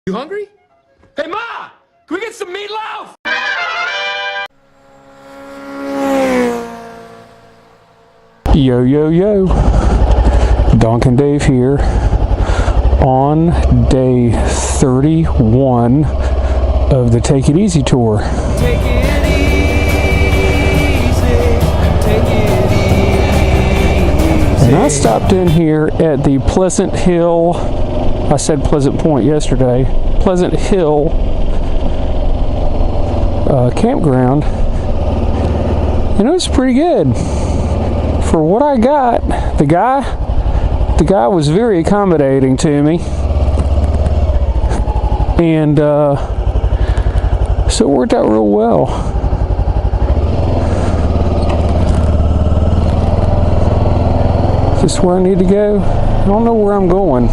You hungry? Hey, Ma! Can we get some meatloaf? Yo, yo, yo. Donkin Dave here on day 31 of the Take It Easy tour. Take it easy, take it easy. And I stopped in here at the Pleasant Hill, I said Pleasant Point yesterday, Pleasant Hill campground, and it was pretty good. For what I got, the guy was very accommodating to me, and so it worked out real well. Is this where I need to go? I don't know where I'm going.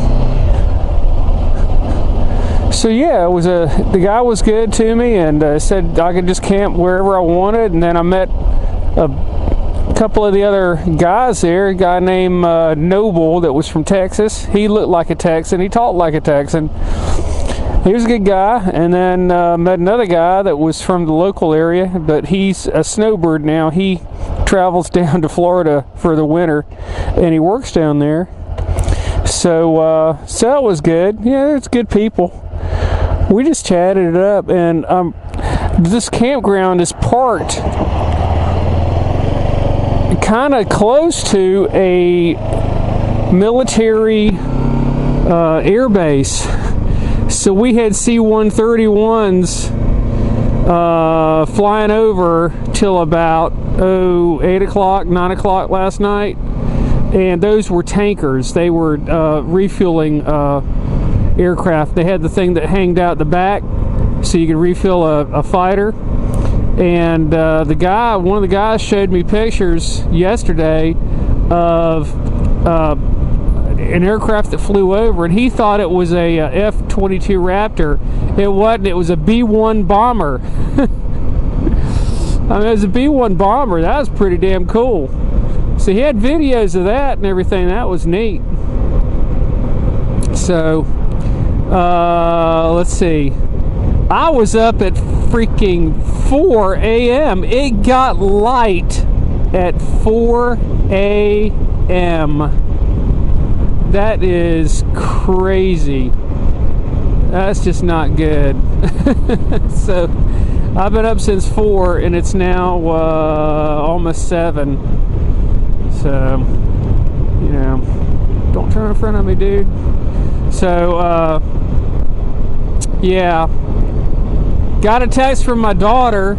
So yeah, it was the guy was good to me, and said I could just camp wherever I wanted. And then I met a couple of the other guys there. A guy named Noble that was from Texas. He looked like a Texan. He talked like a Texan. He was a good guy. And then met another guy that was from the local area, but he's a snowbird now. He travels down to Florida for the winter, and he works down there. So it was good. Yeah, it's good people. We just chatted it up, and this campground is parked kind of close to a military air base. So we had C-131s flying over till about 8 o'clock, 9 o'clock last night, and those were tankers. They were refueling aircraft. They had the thing that hanged out the back so you could refill a fighter. And one of the guys showed me pictures yesterday of an aircraft that flew over, and he thought it was a F-22 Raptor. It wasn't. It was a B-1 bomber. I mean, it was a B-1 bomber. That was pretty damn cool. So he had videos of that and everything. That was neat. So let's see. I was up at freaking 4 a.m. It got light at 4 a.m. That is crazy. That's just not good. So I've been up since 4, and it's now almost 7. So, you know, don't turn in front of me, dude. So yeah, got a text from my daughter.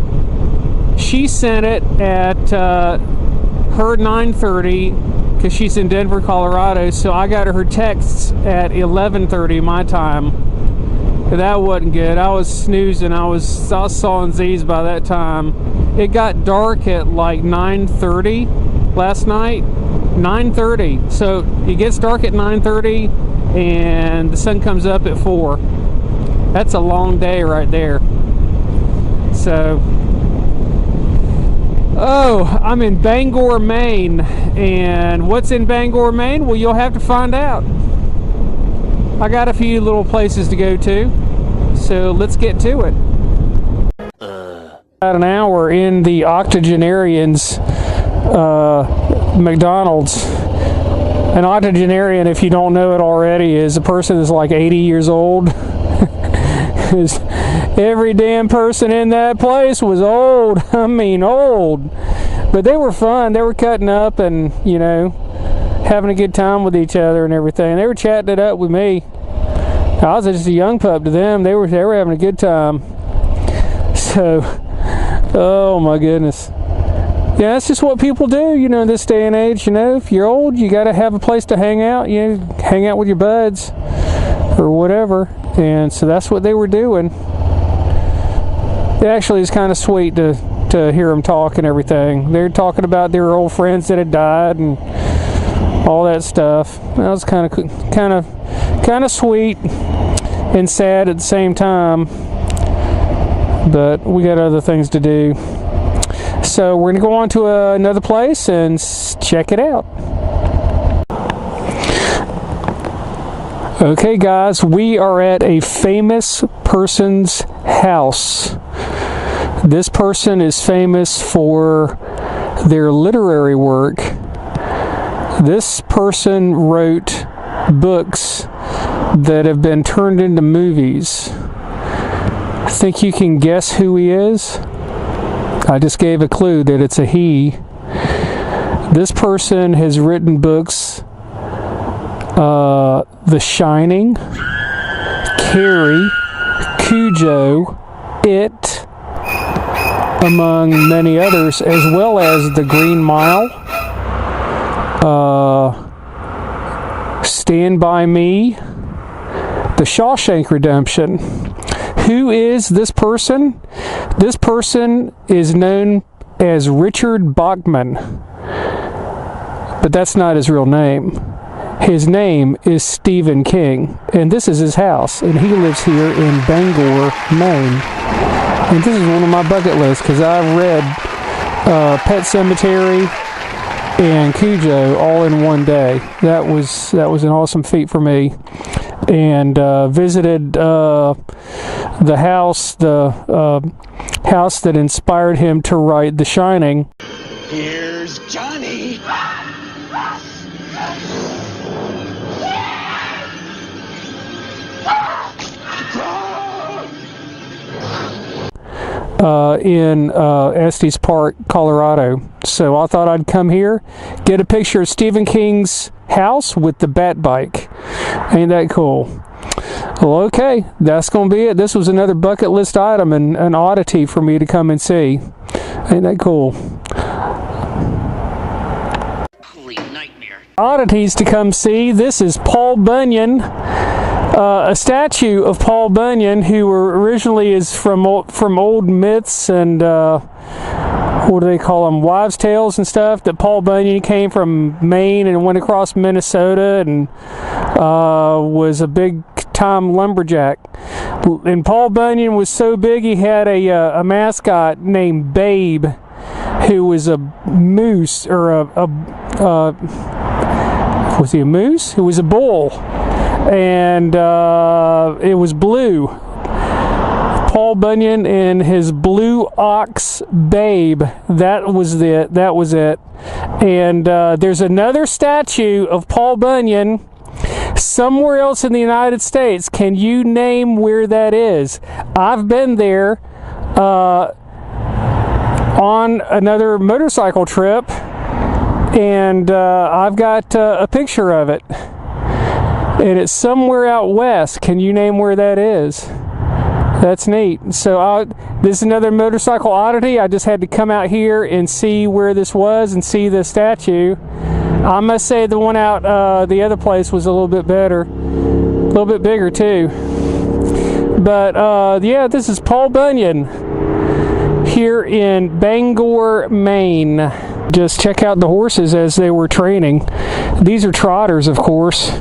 She sent it at her 9:30 because she's in Denver, Colorado. So I got her texts at 11:30 my time. That wasn't good. I was snoozing. I was sawing Z's by that time. It got dark at like 9:30 last night. 9:30. So it gets dark at 9:30, and the sun comes up at 4. That's a long day right there. So, I'm in Bangor, Maine. And what's in Bangor, Maine? Well, you'll have to find out. I got a few little places to go to. So let's get to it. About an hour in the octogenarian's McDonald's. An octogenarian, if you don't know it already, is a person that's like 80 years old. Every damn person in that place was old. I mean, old. But they were fun. They were cutting up and, you know, having a good time with each other and everything. They were chatting it up with me. I was just a young pup to them. They were having a good time. So, oh my goodness. Yeah, that's just what people do, you know, in this day and age. You know, if you're old, you got to have a place to hang out. You know, hang out with your buds or whatever. And so that's what they were doing. It actually is kind of sweet to hear them talk and everything. They're talking about their old friends that had died and all that stuff. That was kind of sweet and sad at the same time. But we got other things to do. So we're going to go on to another place and check it out. Okay guys, we are at a famous person's house. This person is famous for their literary work. This person wrote books that have been turned into movies. Think you can guess who he is? I just gave a clue that it's a he. This person has written books The Shining, Carrie, Cujo, It, among many others, as well as The Green Mile, Stand By Me, The Shawshank Redemption. Who is this person? This person is known as Richard Bachman, but that's not his real name. His name is Stephen King, and this is his house, and he lives here in Bangor, Maine. And this is one of my bucket lists because I've read Pet Sematary and Cujo all in one day. That was an awesome feat for me. And visited the house that inspired him to write The Shining. Here's Johnny. In Estes Park, Colorado. So I thought I'd come here, get a picture of Stephen King's house with the bat bike. Ain't that cool? Well, okay, that's going to be it. This was another bucket list item and an oddity for me to come and see. Ain't that cool? Holy nightmare. Oddities to come see. This is Paul Bunyan. A statue of Paul Bunyan, who originally is from old myths and what do they call them, wives' tales and stuff. That Paul Bunyan came from Maine and went across Minnesota and was a big time lumberjack. And Paul Bunyan was so big he had a mascot named Babe, who was a moose, or was he a moose? It was a bull. And it was blue. Paul Bunyan and his blue ox Babe. That was it. And there's another statue of Paul Bunyan somewhere else in the United States. Can you name where that is? I've been there on another motorcycle trip, and I've got a picture of it. And it's somewhere out west. Can you name where that is? That's neat. So this is another motorcycle oddity. I just had to come out here and see where this was and see the statue. I must say the one out the other place was a little bit better. A little bit bigger too. But yeah, this is Paul Bunyan here in Bangor, Maine. Just check out the horses as they were training. These are trotters, of course.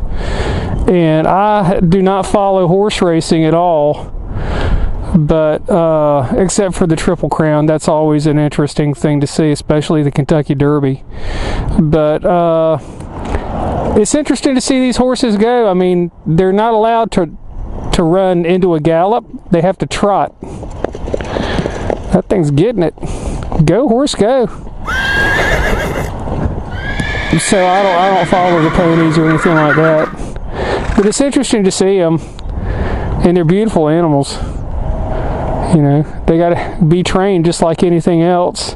And I do not follow horse racing at all, but except for the Triple Crown. That's always an interesting thing to see, especially the Kentucky Derby. But it's interesting to see these horses go. I mean, they're not allowed to run into a gallop. They have to trot. That thing's getting it. Go, horse, go. So I don't follow the ponies or anything like that. But it's interesting to see them, and they're beautiful animals. You know, they got to be trained just like anything else,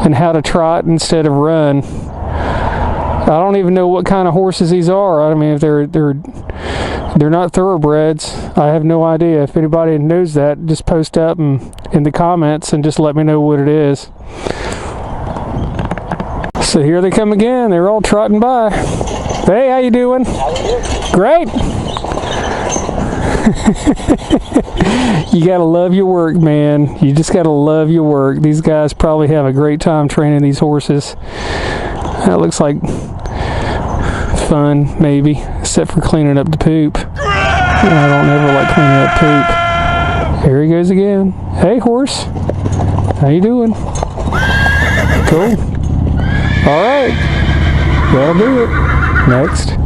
and how to trot instead of run. I don't even know what kind of horses these are. I mean, if they're not thoroughbreds, I have no idea. If anybody knows that, just post up in the comments and just let me know what it is. So here they come again. They're all trotting by. Hey, how you doing? How are you? Great. You gotta love your work, man. You just gotta love your work. These guys probably have a great time training these horses. That looks like fun, maybe, except for cleaning up the poop. I don't ever like cleaning up poop. Here he goes again. Hey, horse. How you doing? Cool. All right. That'll do it. Next.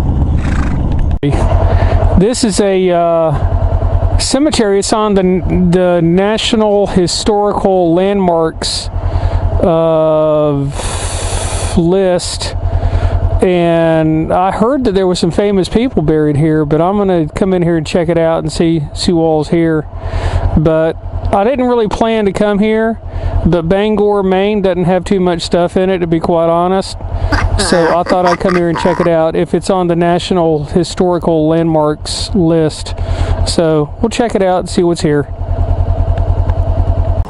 This is a cemetery. It's on the National Historical Landmarks list. And I heard that there were some famous people buried here, but I'm going to come in here and check it out and see who all's here. But I didn't really plan to come here, but Bangor, Maine doesn't have too much stuff in it, to be quite honest. So I thought I'd come here and check it out if it's on the National Historical Landmarks list. So we'll check it out and see what's here.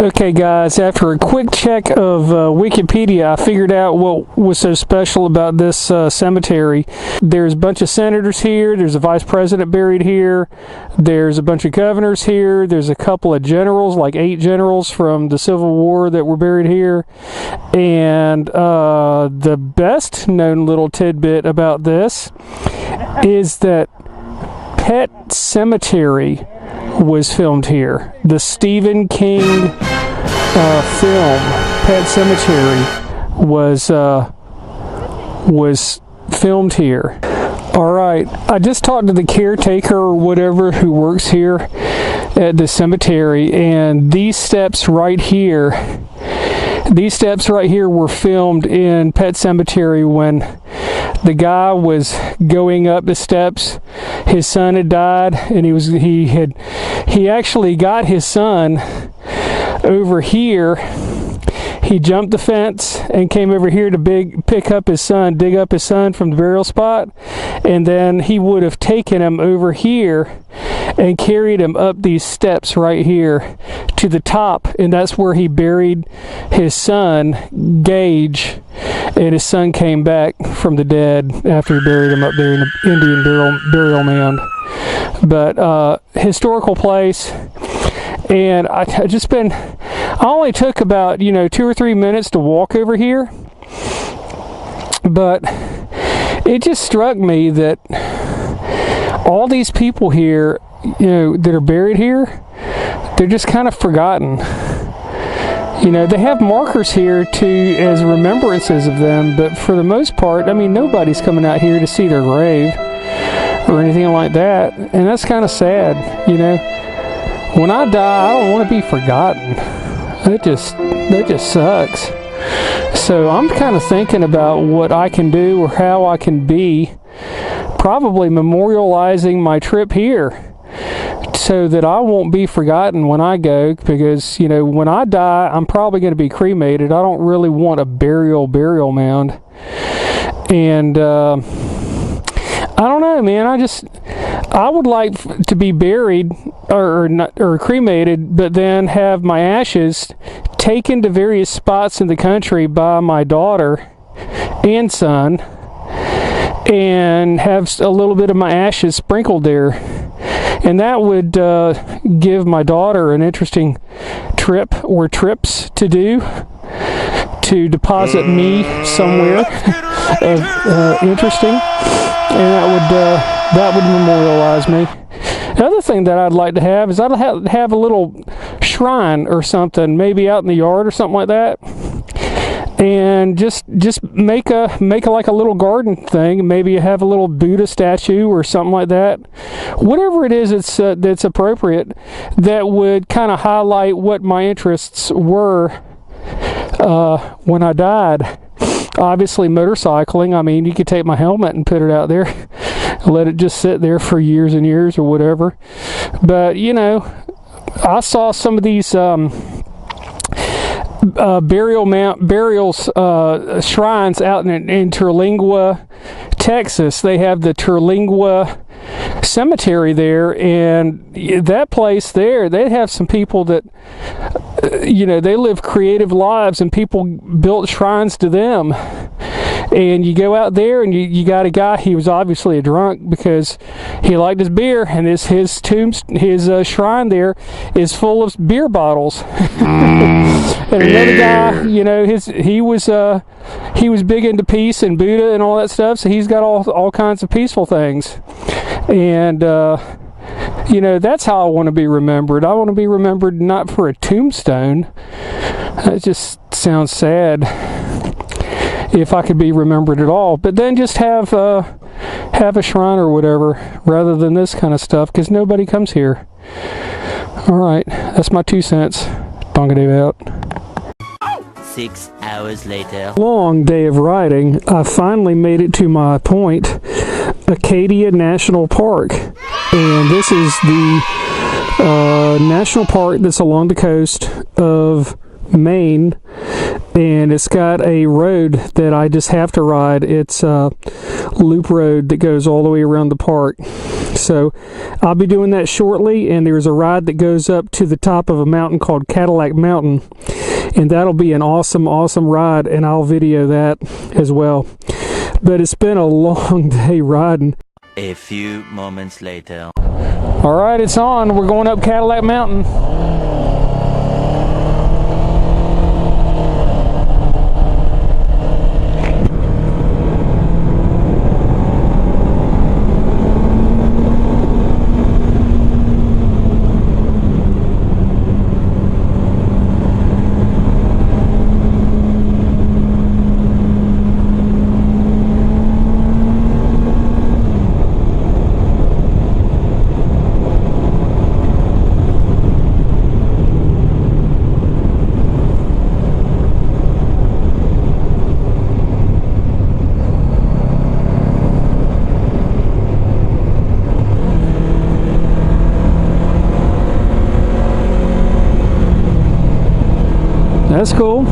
Okay guys, after a quick check of Wikipedia, I figured out what was so special about this cemetery. There's a bunch of senators here, there's a vice president buried here, there's a bunch of governors here, there's a couple of generals, like 8 generals from the Civil War that were buried here. And the best known little tidbit about this is that Pet Sematary was filmed here. The Stephen King film Pet Sematary was filmed here. Alright, I just talked to the caretaker or whatever who works here at the cemetery, and these steps right here were filmed in Pet Sematary when the guy was going up the steps. His son had died, and he actually got his son over here. He jumped the fence and came over here to pick up his son, dig up his son from the burial spot, and then he would have taken him over here and carried him up these steps right here to the top, and that's where he buried his son, Gage, and his son came back from the dead after he buried him up there in the Indian burial mound. But historical place, and I only took about 2 or 3 minutes to walk over here, but it just struck me that all these people here, that are buried here, they're just kind of forgotten. They have markers here as remembrances of them, but for the most part, I mean, nobody's coming out here to see their grave or anything like that, and that's kind of sad. When I die, I don't want to be forgotten. That just sucks. So I'm kind of thinking about what I can do or how I can be probably memorializing my trip here, so that I won't be forgotten when I go, because when I die, I'm probably going to be cremated. I don't really want a burial mound, and I don't know, man. I would like to be buried or cremated, but then have my ashes taken to various spots in the country by my daughter and son, and have a little bit of my ashes sprinkled there. And that would give my daughter an interesting trip or trips to do, to deposit me somewhere interesting, and that would memorialize me. The other thing that I'd like to have is I'd have a little shrine or something, maybe out in the yard or something like that, and just make like a little garden thing. Maybe have a little Buddha statue or something like that. Whatever it is that's appropriate, that would kind of highlight what my interests were when I died. Obviously, motorcycling. I mean, you could take my helmet and put it out there, let it just sit there for years and years or whatever. But I saw some of these burials shrines out in Terlingua, Texas. They have the Terlingua Cemetery there, and that place there, they have some people that they live creative lives, and people built shrines to them. And you go out there, and you got a guy. He was obviously a drunk because he liked his beer, and his shrine there is full of beer bottles. And another guy, he was big into peace and Buddha and all that stuff, so he's got all kinds of peaceful things. And that's how I want to be remembered. I want to be remembered not for a tombstone. That just sounds sad. If I could be remembered at all, but then just have have a shrine or whatever rather than this kind of stuff, because nobody comes here. Alright, that's my 2 cents. Bonga Dave out. 6 hours later. Long day of riding. I finally made it to my point, Acadia National Park. And this is the national park that's along the coast of Maine. And it's got a road that I just have to ride. It's a loop road that goes all the way around the park. So I'll be doing that shortly, and there's a ride that goes up to the top of a mountain called Cadillac Mountain, and that'll be an awesome ride, and I'll video that as well. But it's been a long day riding. A few moments later. Alright, it's on. We're going up Cadillac Mountain. That's cool.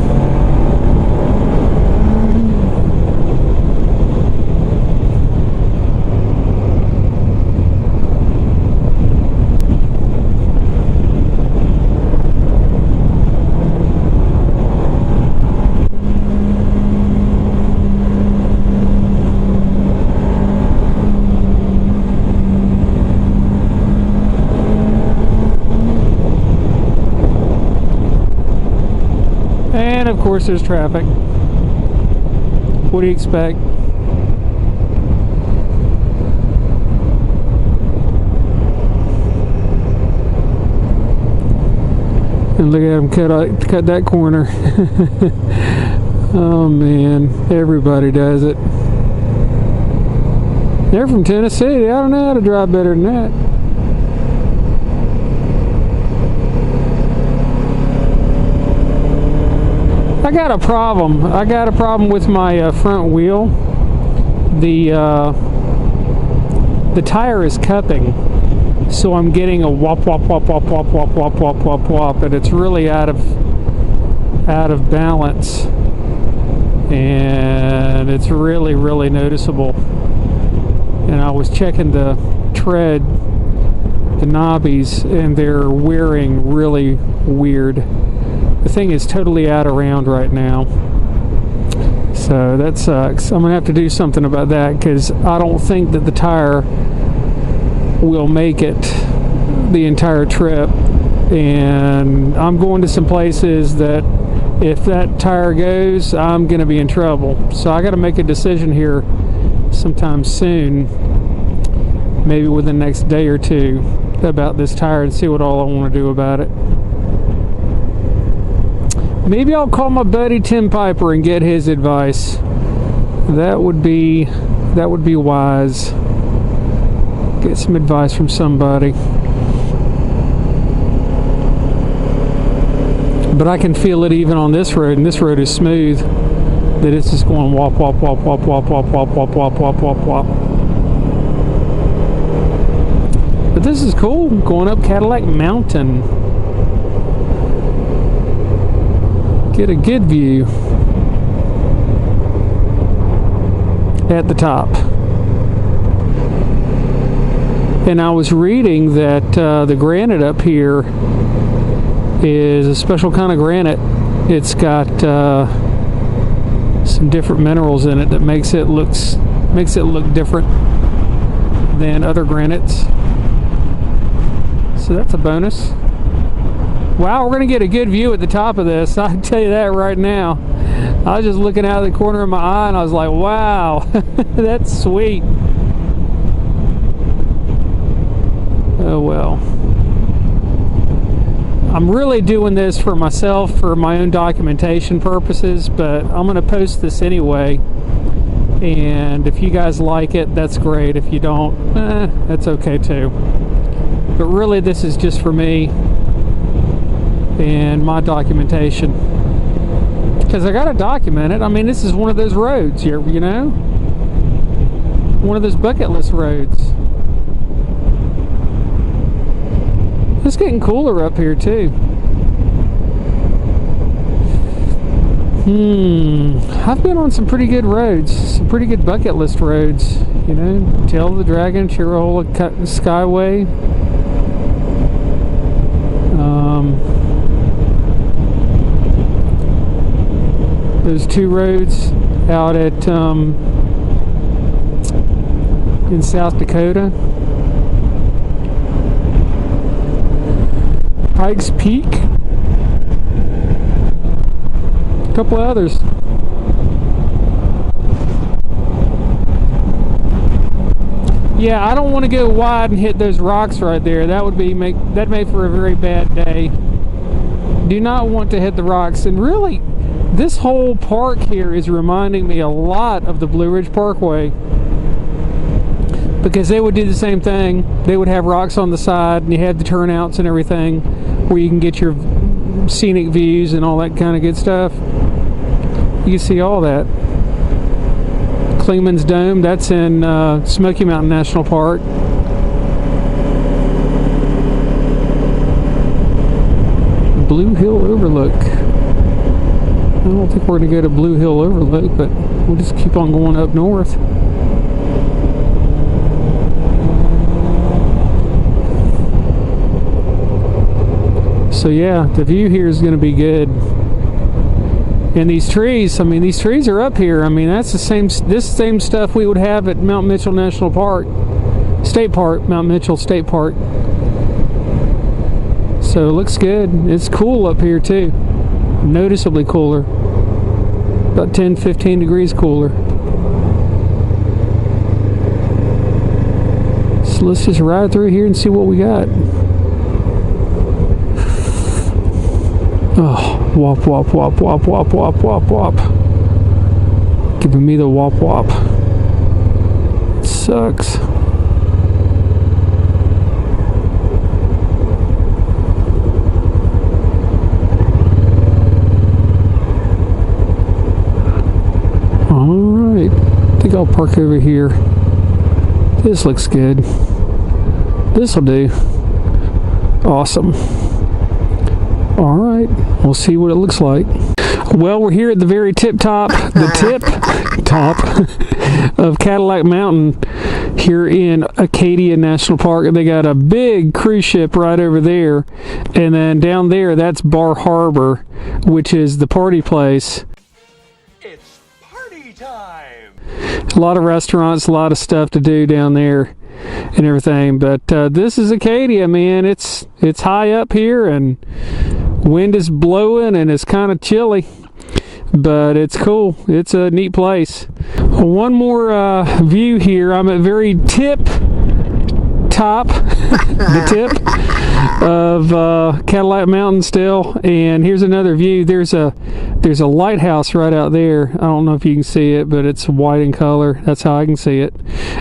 And of course there's traffic. What do you expect? And look at him cut that corner. Oh man, everybody does it. They're from Tennessee. I don't know how to drive better than that. I got a problem. I got a problem with my front wheel. The tire is cupping, so I'm getting a wop wop wop wop wop wop wop wop wop wop, and it's really out of balance, and it's really noticeable. And I was checking the tread, the knobbies, and they're wearing really weird. The thing is totally out of round right now, so that sucks. I'm gonna have to do something about that, because I don't think that the tire will make it the entire trip, and I'm going to some places that if that tire goes, I'm gonna be in trouble. So I got to make a decision here sometime soon, maybe within the next day or two, about this tire and see what all I want to do about it. Maybe I'll call my buddy Tim Piper and get his advice. That would be wise. Get some advice from somebody. But I can feel it even on this road, and this road is smooth, that it's just going wop wop wop wop wop wop wop wop wop wop wop wop. But this is cool, going up Cadillac Mountain. Get a good view at the top. And I was reading that the granite up here is a special kind of granite. It's got some different minerals in it that makes it look different than other granites. So that's a bonus. Wow, we're going to get a good view at the top of this. I can tell you that right now. I was just looking out of the corner of my eye and I was like, wow, that's sweet. Oh well. I'm really doing this for myself, for my own documentation purposes, but I'm going to post this anyway. And if you guys like it, that's great. If you don't, that's okay too. But really, this is just for me and my documentation. Because I gotta document it. I mean, this is one of those roads here, you know? One of those bucket list roads. It's getting cooler up here too. I've been on some pretty good roads, some pretty good bucket list roads. You know, Tail of the Dragon, Chirahola Skyway. Those two roads out at in South Dakota. Pikes Peak. A couple of others. Yeah, I don't want to go wide and hit those rocks right there. That would be that made for a very bad day. Do not want to hit the rocks. And really, this whole park here is reminding me a lot of the Blue Ridge Parkway, because they would do the same thing. They would have rocks on the side, and you had the turnouts and everything where you can get your scenic views and all that kind of good stuff. You can see all that. Klingman's Dome, that's in Smoky Mountain National Park. Blue Hill Overlook. I don't think we're going to go to Blue Hill Overlook, but we'll just keep on going up north. So yeah, the view here is going to be good. And these trees, I mean, these trees are up here. I mean, that's the same stuff we would have at Mount Mitchell National Park, State Park, Mount Mitchell State Park. So it looks good. It's cool up here too. Noticeably cooler. About 10-15 degrees cooler. So let's just ride through here and see what we got. Oh, wop, wop, wop, wop, wop, wop, wop, wop. Giving me the wop, wop. It sucks. Alright, I think I'll park over here. This looks good. This'll do. Awesome. Alright, we'll see what it looks like. Well, we're here at the very tip top of Cadillac Mountain here in Acadia National Park. They got a big cruise ship right over there, and then down there, that's Bar Harbor, which is the party place. It's party time! A lot of restaurants, a lot of stuff to do down there and everything, but this is Acadia, man. It's high up here, and wind is blowing, and it's kind of chilly, but it's cool. It's a neat place. One more view here. I'm at very top the tip of Cadillac Mountain still, and here's another view. There's a lighthouse right out there. I don't know if you can see it, but it's white in color. That's how I can see it.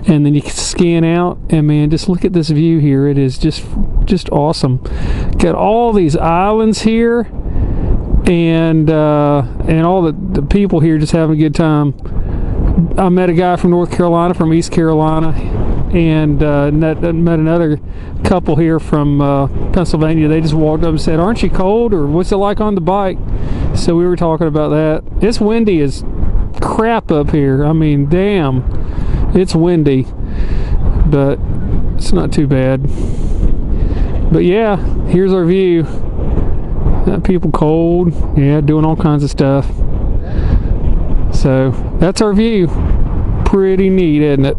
And then you can scan out, and man, just look at this view here. It is just awesome. Got all these islands here, and all the people here just having a good time. I met a guy from North Carolina, from East Carolina, and met another couple here from Pennsylvania. They just walked up and said, "Aren't you cold?" or "What's it like on the bike?" So we were talking about that. It's windy as crap up here. I mean, damn, it's windy, but it's not too bad. But yeah, here's our view. Got people cold, yeah, doing all kinds of stuff. So that's our view. Pretty neat, isn't it?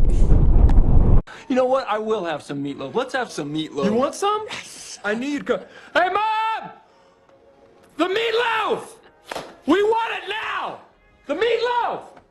You know what? I will have some meatloaf. Let's have some meatloaf. You want some? Yes. I need to. Hey, Mom! The meatloaf! We want it now! The meatloaf!